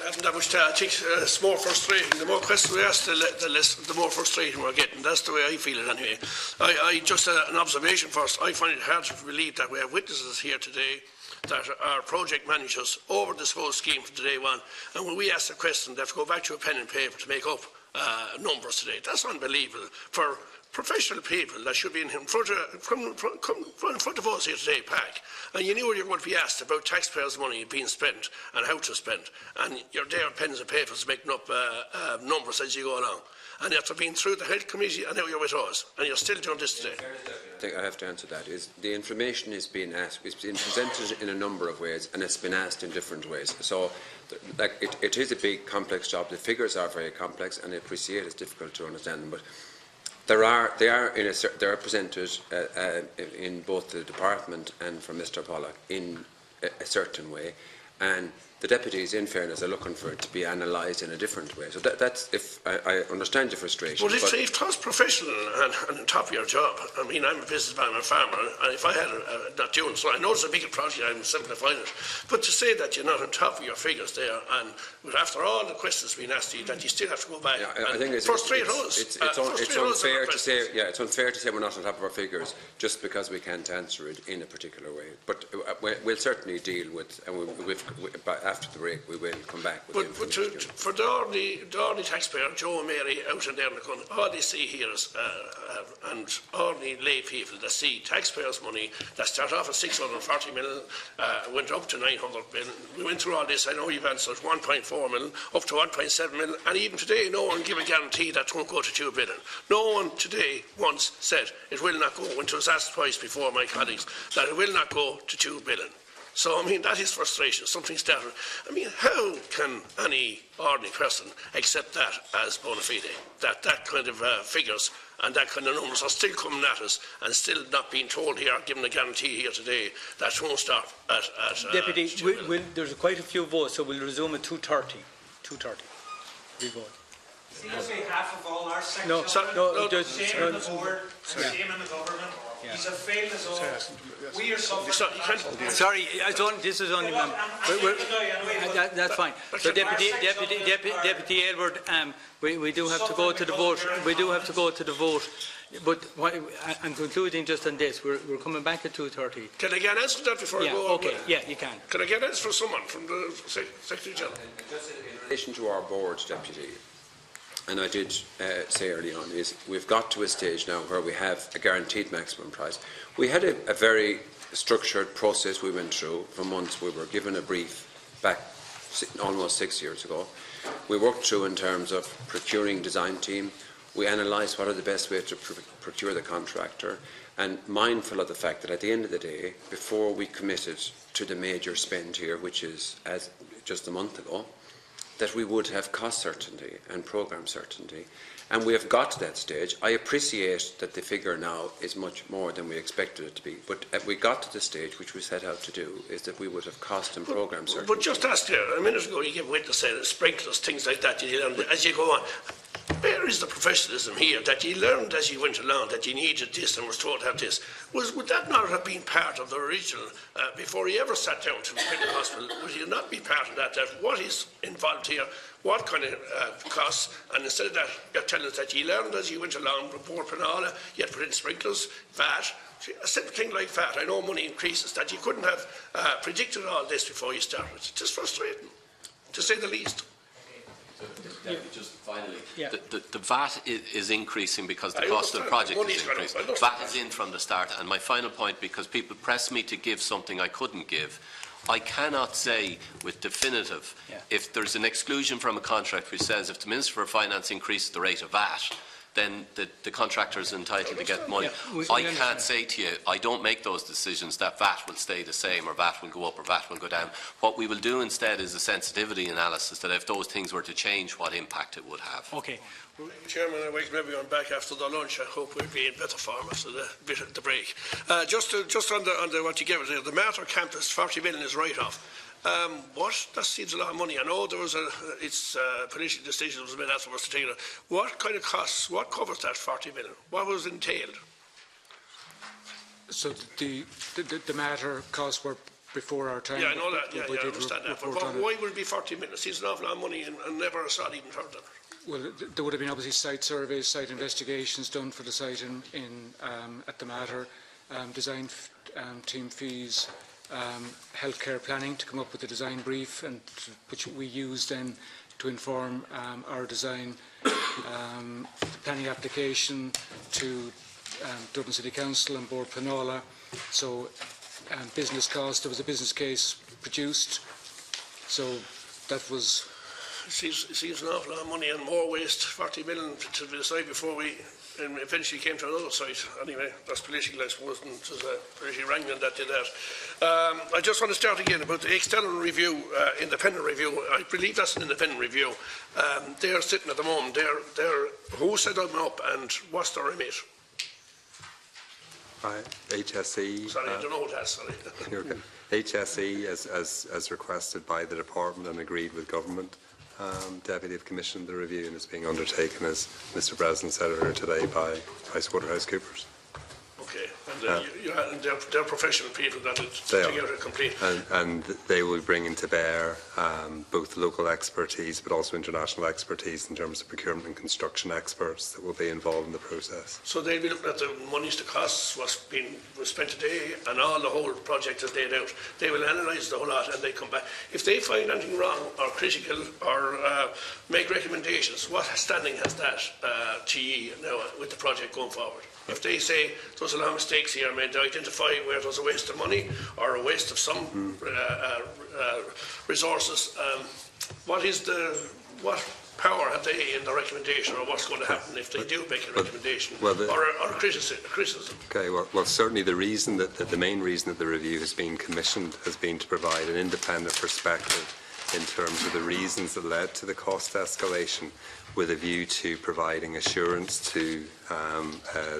I haven't that much to I think it's more frustrating. The more questions we ask, the more frustrating we're getting. That's the way I feel it anyway. I just an observation first. I find it hard to believe that we have witnesses here today that are project managers over this whole scheme from day one. And when we ask the question, they have to go back to a pen and paper to make up numbers today. That's unbelievable for professional people that should be in front of us here today, PAC. And you knew you were going to be asked about taxpayers' money being spent and how to spend. And you're there, pens and papers, making up numbers as you go along. And after being through the health committee, and now you're with us, and you're still doing this today. I think I have to answer that. Is the information is being asked, it's been presented in a number of ways, and it's been asked in different ways. So, it is a big, complex job. The figures are very complex, and I appreciate it's difficult to understand them. But they are presented in both the department and from Mr. Pollock in a certain way, and the deputies, in fairness, are looking for it to be analysed in a different way. So that's if I understand your frustration. Well, if it was professional and on top of your job, I mean, I'm a businessman, I'm a farmer, and if I had not doing so, I know it's a bigger project, I'm simplifying it. But to say that you're not on top of your figures there, and after all the questions being asked you, that you still have to go back I think it's frustrate us. It's unfair to say, it's unfair to say we're not on top of our figures just because we can't answer it in a particular way. But we'll certainly deal with, and after the break, we will come back with information. For the ordinary taxpayer, Joe and Mary, out in there in the country, all they see here is, and ordinary lay people that see taxpayers' money that start off at 640 million, went up to 900 million. We went through all this. I know you've answered 1.4 million, up to 1.7 million, and even today, no one gave a guarantee that it won't go to 2 billion. No one today once said it will not go, when it was asked twice before my colleagues, that it will not go to 2 billion. So, I mean, that is frustration. Something started. I mean, how can any ordinary person accept that as bona fide? That kind of figures and that kind of numbers are still coming at us and still not being told here, given a guarantee here today, that won't start at Deputy, there's quite a few votes, so we'll resume at 2:30. 2:30. We vote. See, on behalf of all our sections, no, shame on the board, shame on the government. Yeah. He's a failed as all. We are suffering. Sorry, this is only. That's fine. So, Deputy Aylward, we do have to go to the vote. We do have to go to the vote. But I'm concluding just on this. We're coming back at 2:30. Can I get an answer to that before I go on? Okay. Yeah, you can. Can I get an answer from someone from the Secretary General? Just in relation to our board, Deputy. And I did say early on, is we've got to a stage now where we have a guaranteed maximum price. We had a very structured process we went through for months. We were given a brief back almost 6 years ago. We worked through in terms of procuring design team. We analysed what are the best ways to procure the contractor, and mindful of the fact that at the end of the day, before we committed to the major spend here, which is as just a month ago, that we would have cost certainty and programme certainty. And we have got to that stage. I appreciate that the figure now is much more than we expected it to be, but we got to the stage which we set out to do, is that we would have cost and programme certainty. But just ask there, a minute ago you gave witness sprinklers, things like that, as you go on. Where is the professionalism here that you learned as you went along that you needed this and was told to have this? Would that not have been part of the original, before you ever sat down to the hospital, would you not be part of that what is involved here, what kind of costs, and instead of that, you're telling us that you learned as you went along, report Penala, you had to put in sprinklers, VAT, a simple thing like that. I know money increases, that you couldn't have predicted all this before you started. It's just frustrating, to say the least. Just finally, the VAT is increasing because the cost of the project is increasing. VAT is in from the start. And my final point, because people press me to give something I couldn't give, I cannot say with definitive, if there's an exclusion from a contract which says if the Minister for Finance increases the rate of VAT, then the contractor is entitled to get money. I can't say to you, I don't make those decisions, that VAT will stay the same, or VAT will go up, or VAT will go down. What we will do instead is a sensitivity analysis that if those things were to change, what impact it would have. Okay. Chairman, I welcome everyone back after the lunch. I hope we'll be in better form after the break. Just on the what you gave us there, the Mater campus, 40 million is write-off. That seems a lot of money. I know there was political decision was made afterwards to take it. What kind of costs, what covers that 40 million? What was entailed? So the Mater costs were before our time. Yeah, I know that. Yeah, I understand that. But why would it be 40 million? It seems an awful lot of money and never saw it even heard of. Well, there would have been obviously site surveys, site investigations done for the site at the Mater, design team fees, healthcare planning to come up with the design brief, and which we use then to inform our design, the planning application to Dublin City Council and Board Panola. So business cost, there was a business case produced, so that was... It seems an awful lot of money and more waste, 40 million to decide before we eventually came to another site. Anyway, that's political, I suppose, and it was pretty wrangling that did that. I just want to start again about the external review, independent review. I believe that's an independent review. They're sitting at the moment. Who set them up and what's their remit? HSE. Sorry, I don't know what that's. Sorry. Okay. HSE, as requested by the department and agreed with government, Deputy have commissioned the review, and it's being undertaken, as Mr. Breslin said earlier today, by PricewaterhouseCoopers. Okay, and they're professional people that will together complete. And they will bring into bear both local expertise but also international expertise in terms of procurement and construction experts that will be involved in the process. So they'll be looking at the monies, the costs, was spent today, and all the whole project is laid out. They will analyse the whole lot and they come back. If they find anything wrong or critical or make recommendations, what standing has that TE now with the project going forward? If they say there's a lot of mistakes here, may they identify where there's a waste of money or a waste of some resources, what power have they in the recommendation, or what's going to happen if they do make a recommendation or a criticism? Okay, well, certainly the reason the main reason that the review has been commissioned has been to provide an independent perspective in terms of the reasons that led to the cost escalation, with a view to providing assurance to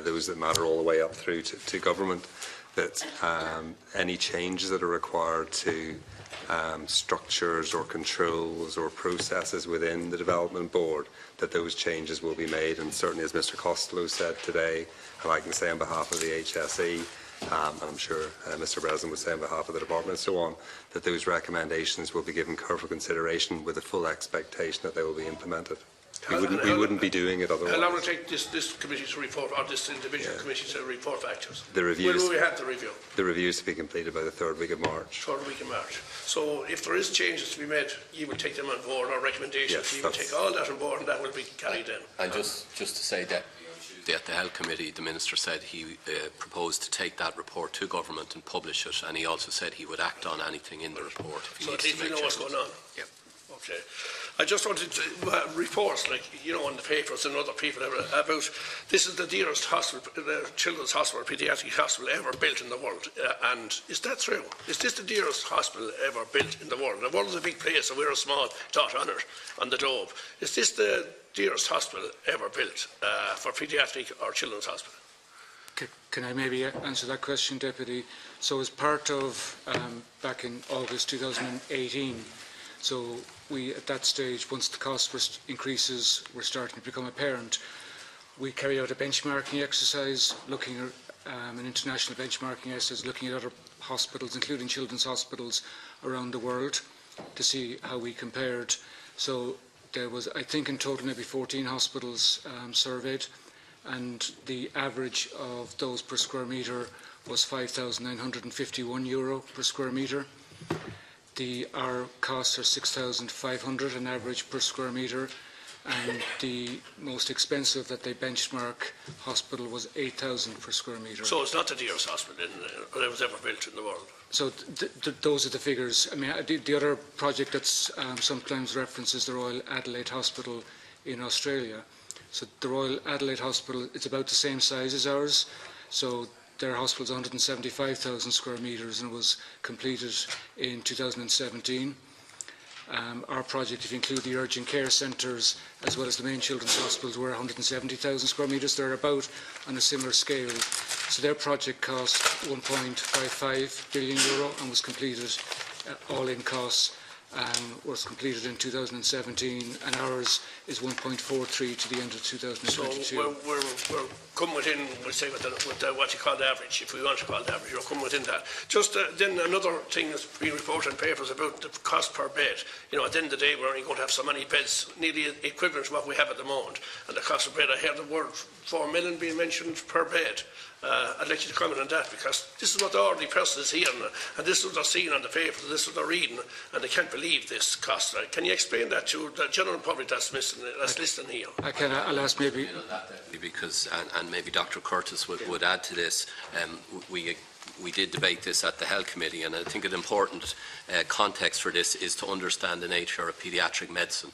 those that matter all the way up through to government that any changes that are required to structures or controls or processes within the development board, that those changes will be made. And certainly, as Mr. Costello said today, and I can say on behalf of the HSE, and I'm sure Mr. Breslin would say on behalf of the department and so on, that those recommendations will be given careful consideration with a full expectation that they will be implemented. We wouldn't be doing it otherwise. How long will it take this committee to report, or this individual committee to report back to us? The reviews, when will we have the review? The review is to be completed by the 3rd week of March. 3rd week of March. So if there is changes to be made, you will take them on board, or recommendations, yes, you will take all that on board, and that will be carried in. And just to say that at the Health Committee, the Minister said he proposed to take that report to government and publish it, and he also said he would act on anything in the report. So at least we know what's going on. Yep. Okay. I just wanted to reports, like, you know, on the papers and other people about this is the dearest hospital, the children's hospital, paediatric hospital ever built in the world. And is that true? Is this the dearest hospital ever built in the world? The world is a big place, and we're a small dot on it, on the globe. Is this the dearest hospital ever built for paediatric or children's hospital? Can I maybe answer that question, Deputy? So as part of, back in August 2018, so we, at that stage, once the cost increases were starting to become apparent, we carried out a benchmarking exercise, looking at an international benchmarking exercise, looking at other hospitals, including children's hospitals around the world, to see how we compared. So there was, I think, in total maybe 14 hospitals surveyed, and the average of those per square metre was €5,951 per square metre. Our costs are 6,500 on average per square metre, and the most expensive that they benchmark hospital was 8,000 per square metre. So it's not the dearest hospital that was ever built in the world? So those are the figures. I mean, the other project that's sometimes referenced is the Royal Adelaide Hospital in Australia. So the Royal Adelaide Hospital, it's about the same size as ours. So their hospital is 175,000 square metres and was completed in 2017. Our project, if you include the urgent care centres as well as the main children's hospitals, were 170,000 square metres. They're about on a similar scale. So their project cost €1.55 billion and was completed all-in costs was completed in 2017, and ours is 1.43 to the end of 2022. So we're coming within, we'll say, with what you call the average, if we want to call it the average, we're coming within that. Just then another thing that's been reported in papers about the cost per bed. You know, at the end of the day, we're only going to have so many beds, nearly equivalent to what we have at the moment. And the cost of bed, I heard the word 4 million being mentioned per bed. I'd like you to comment on that, because this is what the ordinary person is hearing, and this is what they're seeing on the papers, this is what they're reading, and they can't believe this cost. Can you explain that to the general public that's listening here? I'll ask maybe... Because, and maybe Dr. Curtis would add to this, we did debate this at the Health Committee, and I think an important context for this is to understand the nature of paediatric medicine,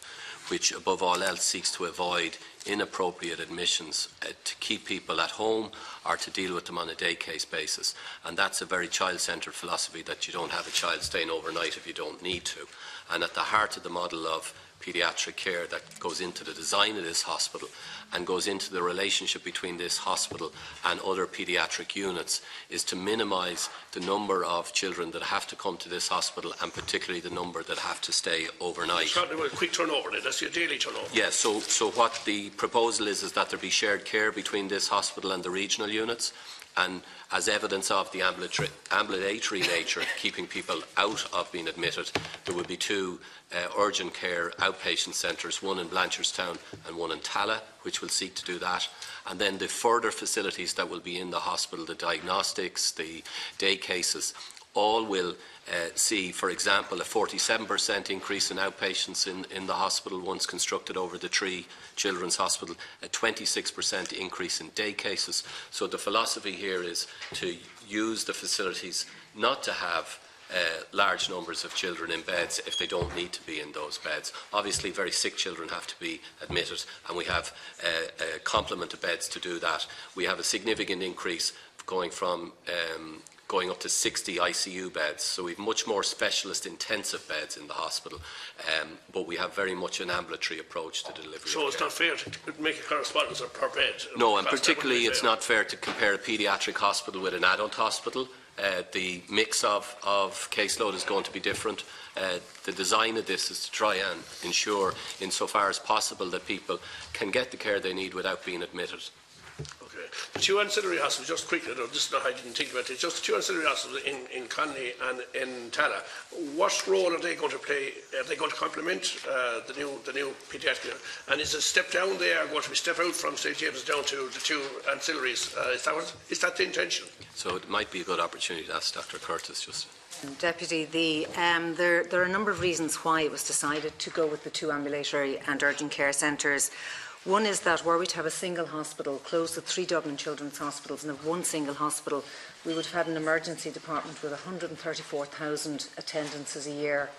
which above all else seeks to avoid inappropriate admissions to keep people at home or to deal with them on a day case basis. And that's a very child-centred philosophy, that you don't have a child staying overnight if you don't need to. And at the heart of the model of paediatric care that goes into the design of this hospital and goes into the relationship between this hospital and other paediatric units is to minimise the number of children that have to come to this hospital, and particularly the number that have to stay overnight. A quick turnover, that's your daily turnover. Yes, so what the proposal is that there be shared care between this hospital and the regional units, and as evidence of the ambulatory nature, keeping people out of being admitted, there will be 2 urgent care outpatient centres, one in Blanchardstown and one in Tala, which will seek to do that. And then the further facilities that will be in the hospital, the diagnostics, the day cases, all will see, for example, a 47% increase in outpatients in the hospital once constructed over the 3 children's hospital, a 26% increase in day cases. So the philosophy here is to use the facilities not to have large numbers of children in beds if they don't need to be in those beds. Obviously, very sick children have to be admitted, and we have a complement of beds to do that. We have a significant increase going up to 60 ICU beds, so we have much more specialist intensive beds in the hospital, but we have very much an ambulatory approach to delivery. So it's not fair to make a correspondence per bed? No, and particularly it's not fair to compare a paediatric hospital with an adult hospital. The mix of caseload is going to be different. The design of this is to try and ensure, insofar as possible, that people can get the care they need without being admitted. Okay. The 2 ancillary hospitals, just quickly, this is not how I didn't think about it, just the 2 ancillary hospitals in Kilkenny and in Tala, what role are they going to play? Are they going to complement the new paediatric? And is a step down there going to be step out from St James down to the 2 ancillaries? Is that the intention? So it might be a good opportunity to ask Dr. Curtis just. Deputy, there are a number of reasons why it was decided to go with the 2 ambulatory and urgent care centres. One is that were we to have a single hospital, close the 3 Dublin children's hospitals and have 1 single hospital, we would have had an emergency department with 134,000 attendances a year.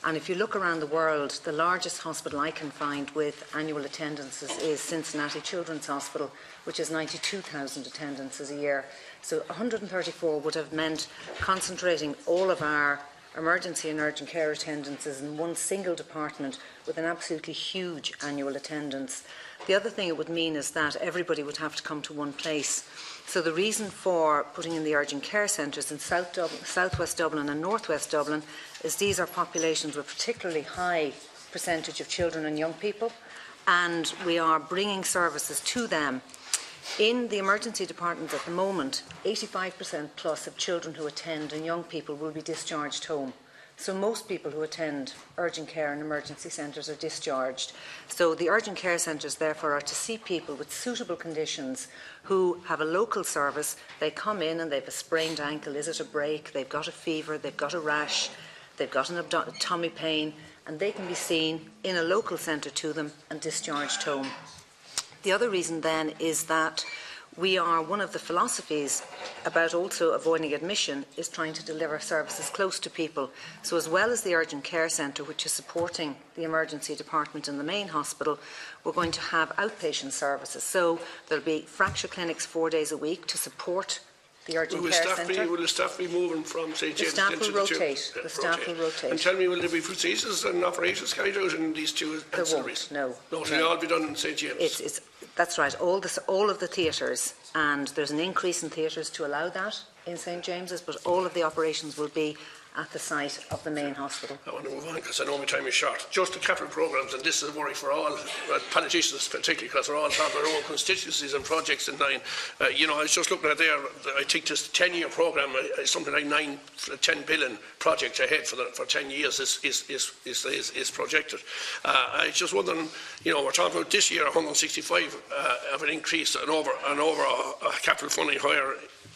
And if you look around the world, the largest hospital I can find with annual attendances is Cincinnati Children's Hospital, which is 92,000 attendances a year. So 134 would have meant concentrating all of our emergency and urgent care attendances in 1 single department with an absolutely huge annual attendance. The other thing it would mean is that everybody would have to come to 1 place. So the reason for putting in the urgent care centres in South West Dublin and North West Dublin is these are populations with particularly high percentage of children and young people, and we are bringing services to them. In the emergency departments at the moment, 85% plus of children who attend and young people will be discharged home. So most people who attend urgent care and emergency centres are discharged. So the urgent care centres therefore are to see people with suitable conditions who have a local service. They come in and they have a sprained ankle, is it a break, they've got a fever, they've got a rash, they've got an tummy pain, and they can be seen in a local centre to them and discharged home. The other reason then is that we are, one of the philosophies about also avoiding admission is trying to deliver services close to people. So as well as the urgent care centre, which is supporting the emergency department in the main hospital, we're going to have outpatient services. So there'll be fracture clinics 4 days a week to support the urgent care centre. Will the staff be moving from St James? The staff will rotate. The staff will rotate. And tell me, will there be procedures and operations carried out in these 2 ancillaries? There won't, no. No, so they'll all be done in St James? That's right, all of the theatres, and there's an increase in theatres to allow that in St James's, but all of the operations will be at the site of the main hospital. I want to move on because I know my time is short. Just the capital programmes, and this is a worry for all politicians, particularly because they're all talking their own constituencies and projects in line. You know, I was just looking at there, I think this 10-year programme, something like 10 billion project ahead for 10 years is projected. I just wondering, you know, we're talking about this year 165 of an increase and over capital funding higher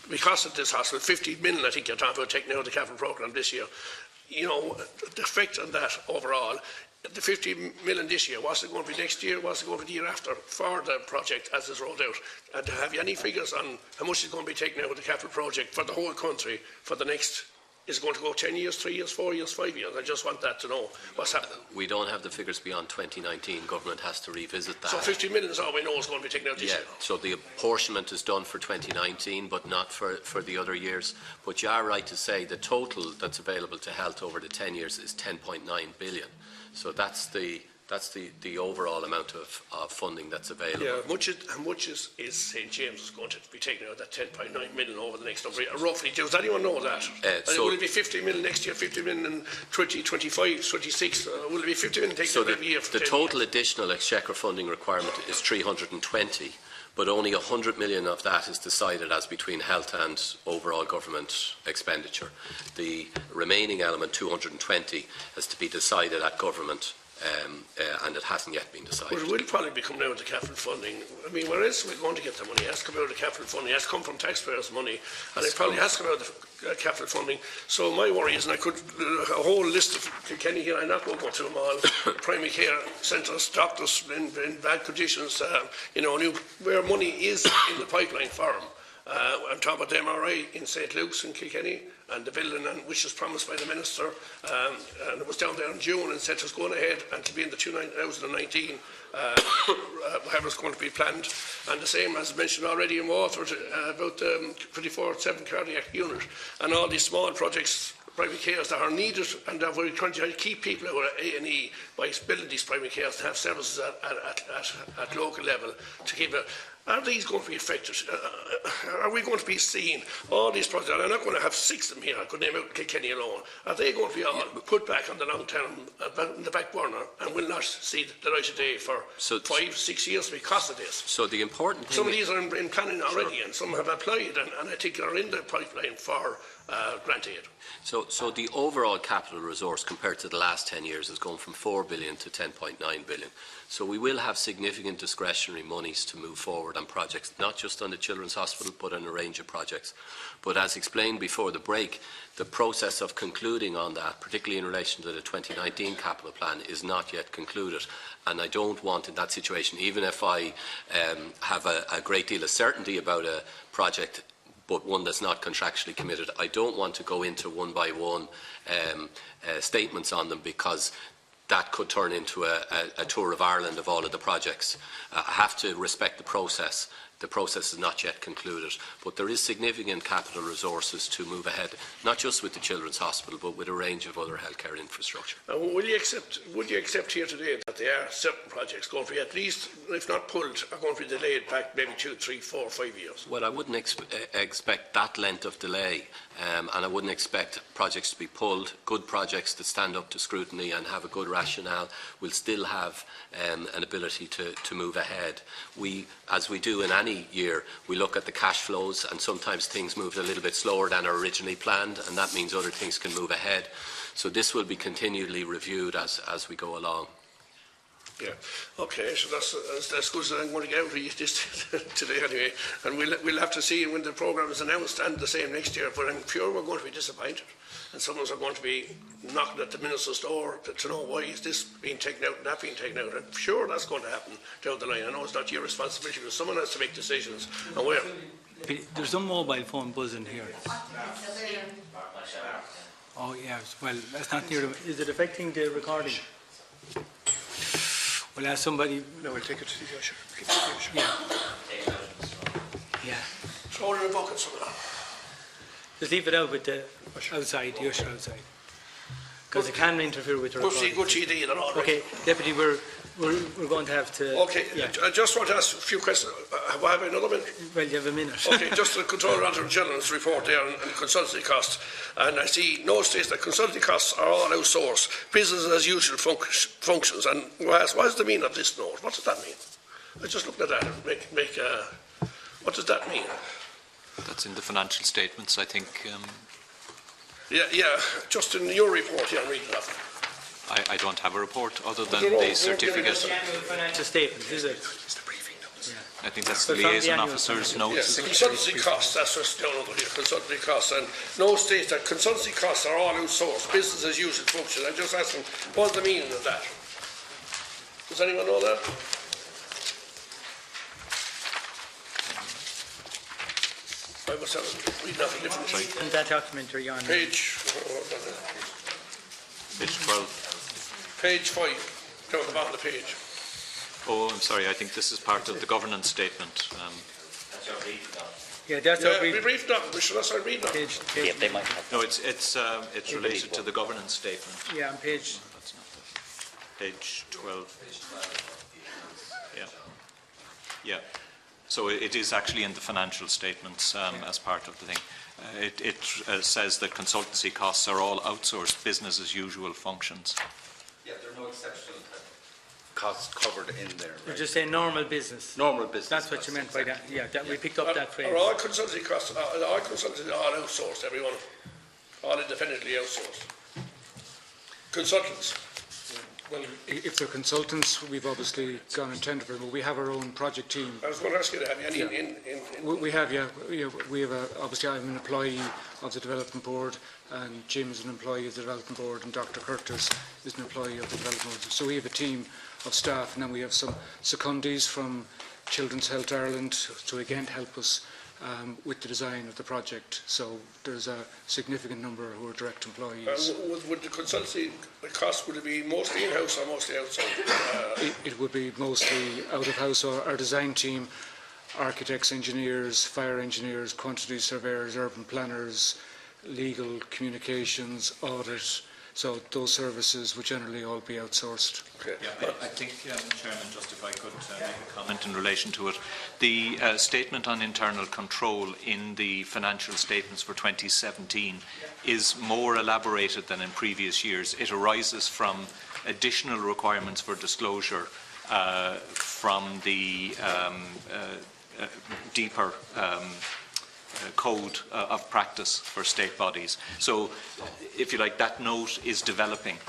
because of this hospital. 50 million, I think you're talking about taking out the capital programme this year. You know, the effect on that overall, the 50 million this year, what's it going to be next year, what's it going to be the year after for the project as it's rolled out? And have you any figures on how much is going to be taken out of the capital project for the whole country for the next, is it going to go 10 years, 3 years, 4 years, 5 years? I just want that to know what's happening. We don't have the figures beyond 2019. Government has to revisit that. So 50 million is all we know is going to be taken out this year? So the apportionment is done for 2019, but not for the other years. But you are right to say the total that's available to health over the 10 years is 10.9 billion. So that's the overall amount of funding that's available. Yeah, how much is St James is going to be taking out that 10.9 million over the next number of years? Roughly, does anyone know that? Will it be 50 million next year, 50 million in 2025, 26? Will it be 50 million taken out every year? The total additional exchequer funding requirement is 320, but only 100 million of that is decided as between health and overall government expenditure. The remaining element, 220, has to be decided at government. And it hasn't yet been decided. Well, it will probably be coming out of the capital funding. I mean, where else are we going to get the money? It has to come out of the capital funding. It has to come from taxpayers' money, and it probably has to come out of the capital funding. So my worry is, and I could a whole list of Kilkenny here. I'm not going to go through them all. Primary care centres, doctors in bad conditions. You know, where money is in the pipeline for them. I'm talking about the MRI in St Luke's in Kilkenny and the building, which was promised by the Minister, and it was down there in June and said it was going ahead and to be in the 2019 whatever's going to be planned. And the same as mentioned already in Waterford about the 24/7 cardiac unit and all these small projects, private cares that are needed, and that we're trying to keep people who are A&E by building these private cares to have services at local level to keep it. Are these going to be affected? Are we going to be seeing all these projects? I'm not going to have 6 of them here. I could name out Kilkenny alone. Are they going to be all put back on the long term, in the back burner, and will not see the light of day for 5, 6 years because of this? So the important thing, some of these are in planning already, and some have applied, and I think are in the pipeline for grant aid. So the overall capital resource compared to the last 10 years has gone from 4 billion to 10.9 billion. So we will have significant discretionary monies to move forward on projects, not just on the Children's Hospital, but on a range of projects. But as explained before the break, the process of concluding on that, particularly in relation to the 2019 capital plan, is not yet concluded. And I don't want in that situation, even if I have a great deal of certainty about a project, but one that's not contractually committed, I don't want to go into one by one statements on them, because that could turn into a tour of Ireland of all of the projects. I have to respect the process. The process is not yet concluded, but there is significant capital resources to move ahead, not just with the Children's Hospital, but with a range of other healthcare infrastructure. Would you accept here today that there are certain projects going to be, at least, if not pulled, are going to be delayed back maybe 2, 3, 4, 5 years? Well, I wouldn't expect that length of delay, and I wouldn't expect projects to be pulled. Good projects that stand up to scrutiny and have a good rationale will still have an ability to move ahead. As we do in any year, we look at the cash flows, and sometimes things move a little bit slower than are originally planned, and that means other things can move ahead. So this will be continually reviewed as we go along. Yeah. Okay. So that's good. So I'm going to get out of this today anyway, and we'll have to see when the programme is announced and the same next year. But I'm sure we're going to be disappointed, and some of us are going to be knocking at the Minister's door to know why is this being taken out and that being taken out. I'm sure that's going to happen down the line. I know it's not your responsibility, but someone has to make decisions. And where? There's some mobile phone buzzing here. Oh yes. Well, that's not near. Is it affecting the recording? We'll ask somebody. No, we'll take it to the usher. Yeah. Yeah. Throw it in a bucket somewhere. Just leave it out with the outside, the usher outside. Because it can interfere with the recording. Good CD, they're all right. Okay, Deputy, we're going to have to... Okay, yeah. I just want to ask a few questions. Have I another minute? Well, you have a minute. Okay, just the Controller General's report there on consultancy costs. And I see no states that consultancy costs are all outsourced, business as usual functions. And what is the meaning of this note? What does that mean? I just looked at that and what does that mean? That's in the financial statements, I think. Yeah, just in your report here, I'm reading that. I don't have a report other than the certificate. The annual financial statement, is it? I think that's the liaison officer's notes. Yes, the consultancy costs, that's what's down under here, consultancy costs. And no states that consultancy costs are all outsourced, business as usual function. I'm just asking, what's the meaning of that? Does anyone know that? I must have read off a different sheet. In that document, you're on. Page 12. Page 5, down the bottom of the page. Oh, I'm sorry, I think this is part of the governance statement. Yeah, that's our brief. We briefed up, that's our read Page. Yeah, they might have. No, it's related to the governance statement. Yeah, on page. No, that's not that. Page 12. Yeah. So it is actually in the financial statements as part of the thing. It says that consultancy costs are all outsourced business as usual functions. Yeah, there are no exceptional costs covered in there. You're just saying normal business. Normal business. That's what you meant by that. Yeah, we picked up that phrase. Are all consultancy costs, all consultancy all outsourced, every one of them? All independently outsourced? Consultants? Well, if they're consultants, we've obviously gone and tendered for them. We have our own project team. I was going to ask you, have you any We have, yeah. We have obviously I'm an employee of the Development Board, and Jim is an employee of the Development Board, and Dr. Curtis is an employee of the Development Board. So we have a team of staff, and then we have some secundees from Children's Health Ireland to again help us with the design of the project. So there's a significant number who are direct employees. Would the consultancy cost, would it be mostly in-house or mostly outside? It would be mostly out-of-house. Our design team, architects, engineers, fire engineers, quantity surveyors, urban planners, legal, communications, audit. So those services would generally all be outsourced. Okay. Yeah, I think, Chairman, just if I could make a comment in relation to it. The statement on internal control in the financial statements for 2017 is more elaborated than in previous years. It arises from additional requirements for disclosure from the deeper code of practice for state bodies. So, if you like, that note is developing.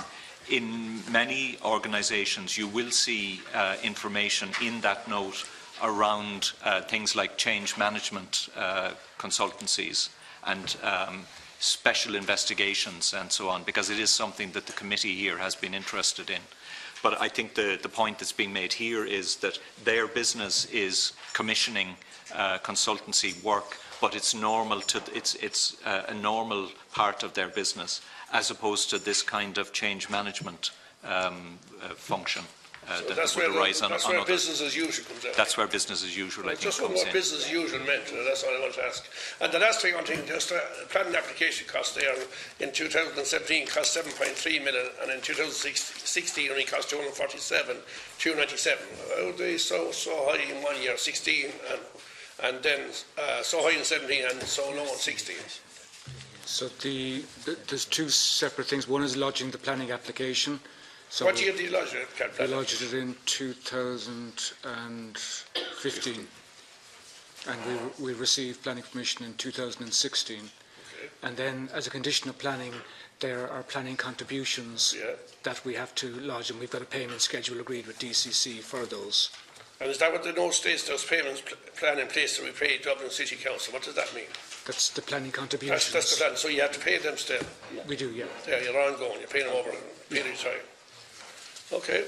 In many organisations, you will see information in that note around things like change management consultancies and special investigations and so on, because it is something that the committee here has been interested in. But I think the point that's being made here is that their business is commissioning consultancy work, but it's normal to it's a normal part of their business, as opposed to this kind of change management function So that would arise on that's on where other. Business as usual comes in. That's where business as usual, I think, just comes what in. business as usual meant, that's all I want to ask. And the last thing, just planning application cost there in 2017 cost 7.3 million, and in 2016 only cost 297. How are they so high in 1 year, 16, and then so high in 17 and so low in 16? So there's two separate things. One is lodging the planning application. So what year did you lodge it? We lodged it in 2015, and we received planning permission in 2016. Okay. And then, as a condition of planning, there are planning contributions that we have to lodge, and we've got a payment schedule agreed with DCC for those. And is that what the note states, those payments plan in place to repay Dublin City Council? What does that mean? That's the planning contributions. That's the plan. So you have to pay them still? We do, yeah. Yeah, you're ongoing. You're paying them over a period of time. Okay.